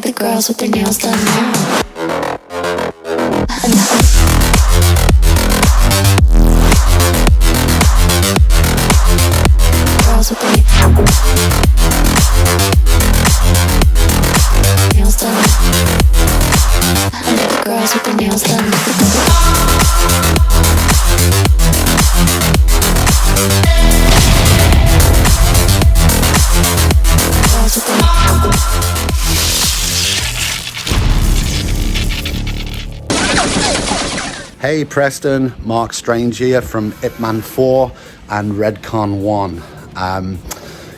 the girls with their nails done now. Girls with their nails done. I like the girls with their nails done. Girls with their Hey Preston, Mark Strange here from Ip Man 4 and Redcon 1.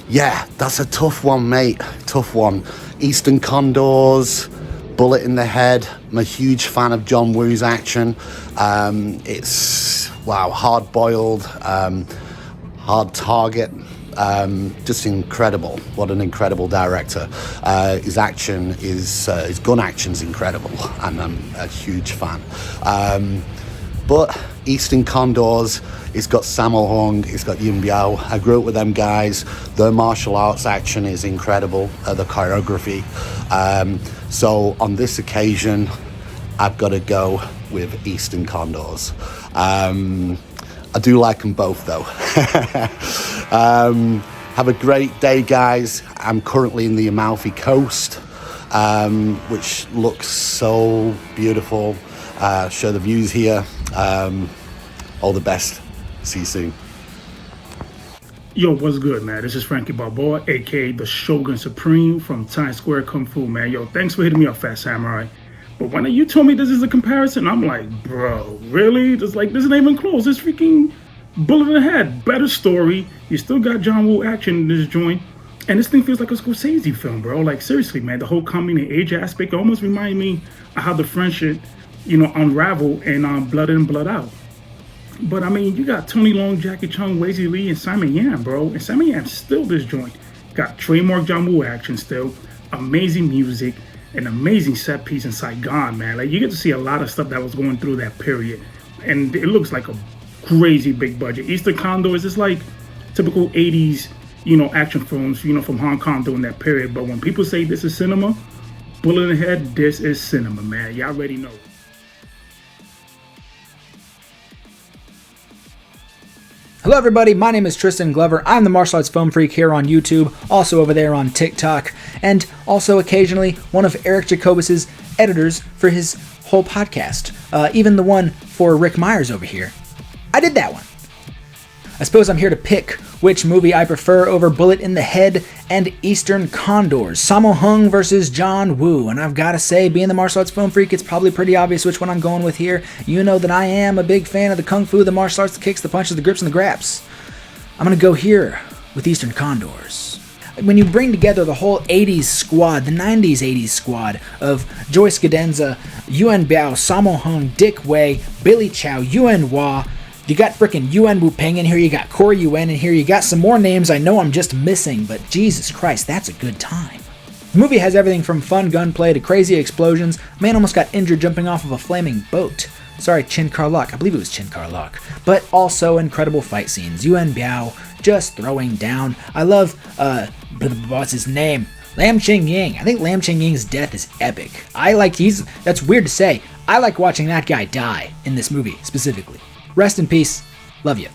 Yeah, that's a tough one, mate. Tough one. Eastern Condors, Bullet in the Head. I'm a huge fan of John Woo's action. It's, wow, hard-boiled, hard target. Just incredible. What an incredible director. His action is, his gun action's incredible, and I'm a huge fan. But Eastern Condors, it's got Sammo Hung, it's got Yuen Biao. I grew up with them guys. Their martial arts action is incredible, the choreography. So on this occasion, I've got to go with Eastern Condors. I do like them both though. Have a great day, guys. I'm currently in the Amalfi Coast, which looks so beautiful. Show the views here. All the best. See you soon. Yo, what's good, man? This is Frankie Balboa, aka the Shogun Supreme from Times Square Kung Fu, man. Yo, thanks for hitting me up, Phat Samurai. But when you told me this is a comparison, I'm like, bro, really? This isn't even close. It's freaking Bullet in the Head. Better story. You still got John Woo action in this joint. And this thing feels like a Scorsese film, bro. Like, seriously, man. The whole coming of age aspect almost remind me of how the friendship, unravel in Blood In, Blood Out. But, I mean, you got Tony Leung, Jackie Chung, Wesley Lee, and Simon Yam, bro. And Simon Yam still this joint. Got trademark John Woo action still. Amazing music. An amazing set piece in Saigon, man. Like, you get to see a lot of stuff that was going through that period. And it looks like a crazy big budget. Eastern Condors is like typical 80s, action films, from Hong Kong during that period. But when people say this is cinema, Bullet in the Head, this is cinema, man. Y'all already know. Hello everybody, my name is Tristan Glover. I'm the Martial Arts Film Freak here on YouTube, also over there on TikTok, and also occasionally one of Eric Jacobus's editors for his whole podcast. Even the one for Rick Myers over here. I did that one. I suppose I'm here to pick which movie I prefer over Bullet in the Head and Eastern Condors. Sammo Hung versus John Woo. And I've got to say, being the Martial Arts Film Freak, it's probably pretty obvious which one I'm going with here. You know that I am a big fan of the Kung Fu, the martial arts, the kicks, the punches, the grips, and the graps. I'm going to go here with Eastern Condors. When you bring together the whole 80s squad, the 90s 80s squad of Joyce Cadenza, Yuen Biao, Sammo Hung, Dick Wei, Billy Chow, Yuen Hua, you got frickin' Yuan Wu-Ping in here, you got Corey Yuen in here, you got some more names I know I'm just missing, but Jesus Christ, that's a good time. The movie has everything from fun gunplay to crazy explosions. Man almost got injured jumping off of a flaming boat. Sorry, Chin Kar-lak. I believe it was Chin Kar-lak. But also incredible fight scenes. Yuen Biao just throwing down. I love, what's his name? Lam Ching-ying. I think Lam Ching-ying's death is epic. That's weird to say. I like watching that guy die in this movie, specifically. Rest in peace. Love you.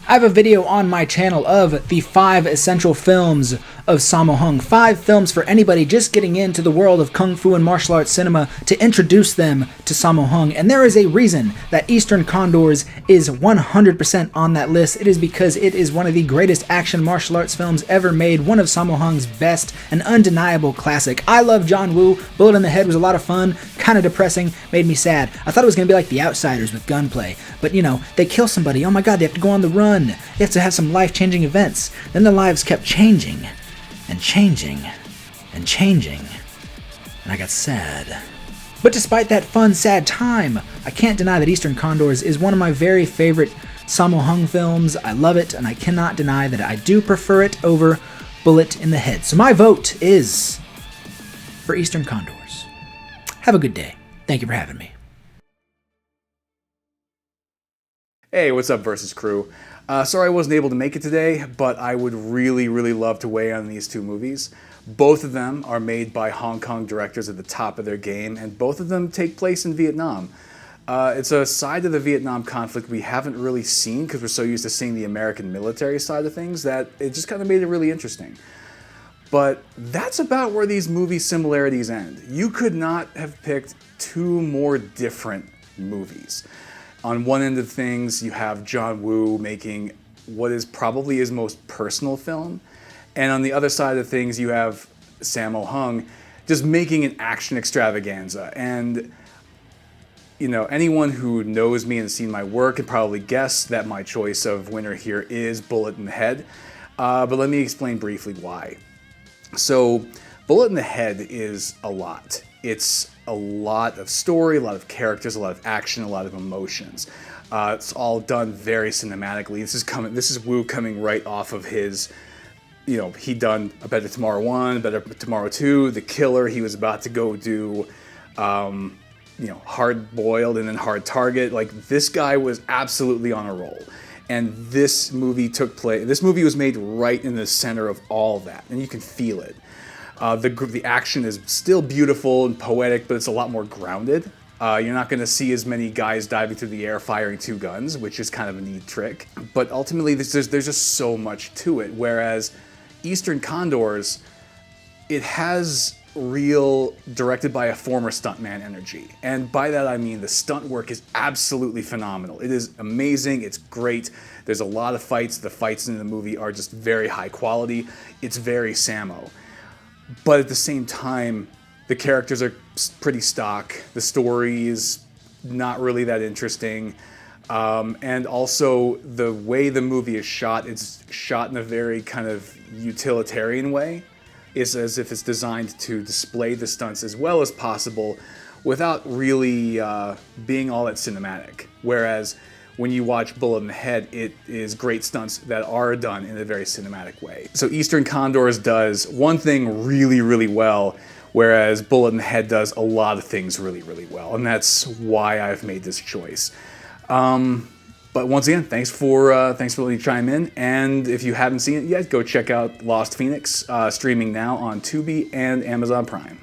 I have a video on my channel of the 5 essential films of Sammo Hung. 5 films for anybody just getting into the world of Kung Fu and martial arts cinema to introduce them to Sammo Hung. And there is a reason that Eastern Condors is 100% on that list. It is because it is one of the greatest action martial arts films ever made. One of Sammo Hung's best, an undeniable classic. I love John Woo. Bullet in the Head was a lot of fun, kind of depressing, made me sad. I thought it was going to be like The Outsiders with gunplay. But they kill somebody. Oh my god, they have to go on the run. They have to have some life-changing events. Then their lives kept changing and changing and changing. And I got sad. But despite that fun, sad time, I can't deny that Eastern Condors is one of my very favorite Sammo Hung films. I love it, and I cannot deny that I do prefer it over Bullet in the Head. So my vote is for Eastern Condors. Have a good day. Thank you for having me. Hey, what's up, Versus Crew? Sorry I wasn't able to make it today, but I would really, really love to weigh in on these two movies. Both of them are made by Hong Kong directors at the top of their game, and both of them take place in Vietnam. It's a side of the Vietnam conflict we haven't really seen because we're so used to seeing the American military side of things that it just kind of made it really interesting. But that's about where these movie similarities end. You could not have picked two more different movies. On one end of things, you have John Woo making what is probably his most personal film. And on the other side of things, you have Sammo Hung just making an action extravaganza. And, you know, anyone who knows me and has seen my work can probably guess that my choice of winner here is Bullet in the Head. But let me explain briefly why. So, Bullet in the Head is a lot. It's a lot of story, a lot of characters, a lot of action, a lot of emotions. It's all done very cinematically. This is Woo coming right off of his, you know, he done A Better Tomorrow 1, A Better Tomorrow 2, The Killer. He was about to go do, you know, Hard Boiled and then Hard Target. Like, this guy was absolutely on a roll. And this movie this movie was made right in the center of all that, and you can feel it. The action is still beautiful and poetic, but it's a lot more grounded. You're not going to see as many guys diving through the air firing two guns, which is kind of a neat trick. But ultimately, there's just so much to it. Whereas Eastern Condors, it has real directed by a former stuntman energy. And by that I mean the stunt work is absolutely phenomenal. It is amazing, it's great. There's a lot of fights. The fights in the movie are just very high quality. It's very Sammo. But at the same time, the characters are pretty stock. The story is not really that interesting. And also the way the movie is shot, it's shot in a very kind of utilitarian way. It's as if it's designed to display the stunts as well as possible without really being all that cinematic. Whereas when you watch Bullet in the Head, it is great stunts that are done in a very cinematic way. So Eastern Condors does one thing really, really well, whereas Bullet in the Head does a lot of things really, really well. And that's why I've made this choice. But once again, thanks for letting me chime in. And if you haven't seen it yet, go check out Lost Phoenix, streaming now on Tubi and Amazon Prime.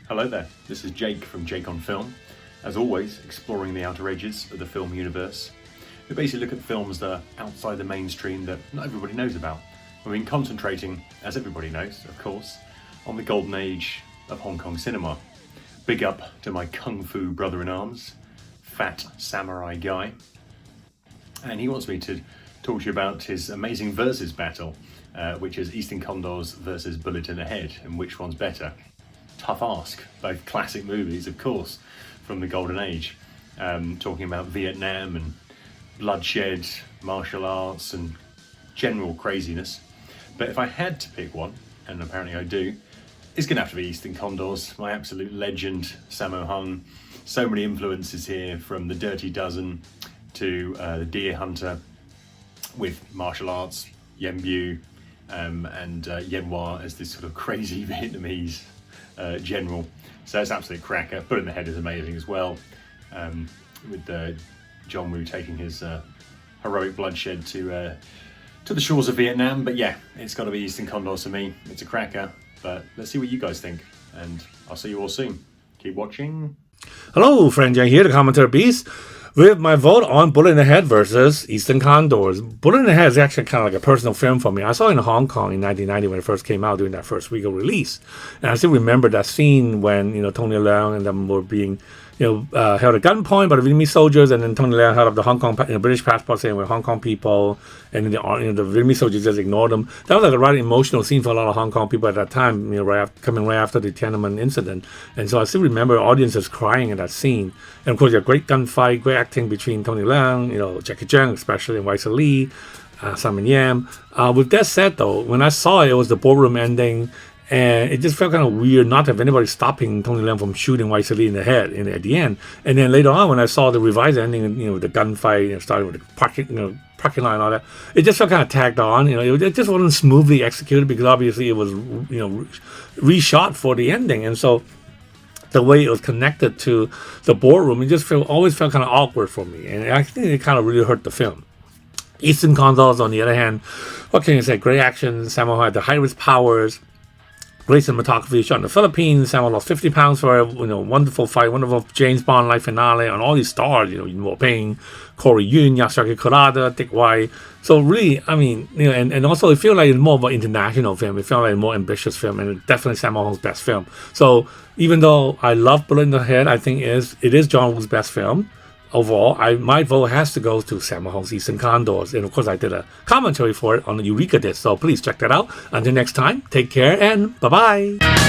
Hello there, this is Jake from Jake on Film. As always, exploring the outer edges of the film universe. We basically look at films that are outside the mainstream that not everybody knows about. We've been concentrating, as everybody knows, of course, on the golden age of Hong Kong cinema. Big up to my kung fu brother-in-arms, PhatSamuraiGuy. And he wants me to talk to you about his amazing versus battle, which is Eastern Condors versus Bullet in the Head, and which one's better. Tough ask, both classic movies, of course, from the golden age, talking about Vietnam and bloodshed, martial arts and general craziness. But if I had to pick one, and apparently I do, it's going to have to be Eastern Condors, my absolute legend, Sammo Hung. So many influences here, from the Dirty Dozen to the Deer Hunter, with martial arts, Yen Bu, and Yen Hua as this sort of crazy Vietnamese general. So it's absolute cracker. Bullet in the Head is amazing as well, with John Woo taking his heroic bloodshed to the shores of Vietnam. But yeah, it's got to be Eastern Condors for me. It's a cracker, but let's see what you guys think, and I'll see you all soon. Keep watching. Hello, friend Yang here, the Commentator Beast, with my vote on Bullet in the Head versus Eastern Condors. Bullet in the Head is actually kind of like a personal film for me. I saw it in Hong Kong in 1990 when it first came out during that first week of release. And I still remember that scene when, Tony Leung and them were being, held at gunpoint by the Vietnamese soldiers, and then Tony Leung held up the Hong Kong, British passport saying we're Hong Kong people, and then the Vietnamese soldiers just ignored them. That was like a rather emotional scene for a lot of Hong Kong people at that time, coming right after the Tiananmen incident. And so I still remember audiences crying in that scene. And of course, you have great gunfight, great acting between Tony Leung, Jackie Chan especially, and Wai Lee, Simon Yam. With that said, though, when I saw it, it was the ballroom ending. And it just felt kind of weird not to have anybody stopping Tony Leung from shooting Wai Lee in the head at the end. And then later on, when I saw the revised ending, with the gunfight, starting with the parking lot and all that, it just felt kind of tagged on. It just wasn't smoothly executed because obviously it was, reshot for the ending. And so the way it was connected to the boardroom, it just always felt kind of awkward for me. And I think it kind of really hurt the film. Eastern Condors, on the other hand, what can you say? Great action. Sammo had the high-risk powers. Great cinematography shot in the Philippines. Sammo lost 50 pounds for a wonderful fight, wonderful James Bond-like finale, and all these stars, Yuen Ping, Corey Yun, Yasuaki Kurada, Dick White. So really, I mean, and also it feels like it's more of an international film. It felt like a more ambitious film, and definitely Sammo Hung's best film. So even though I love Bullet in the Head, I think it is John Woo's best film. Overall, my vote has to go to Sammo Hung's Eastern Condors. And of course, I did a commentary for it on the Eureka Disc, so please check that out. Until next time, take care and bye-bye.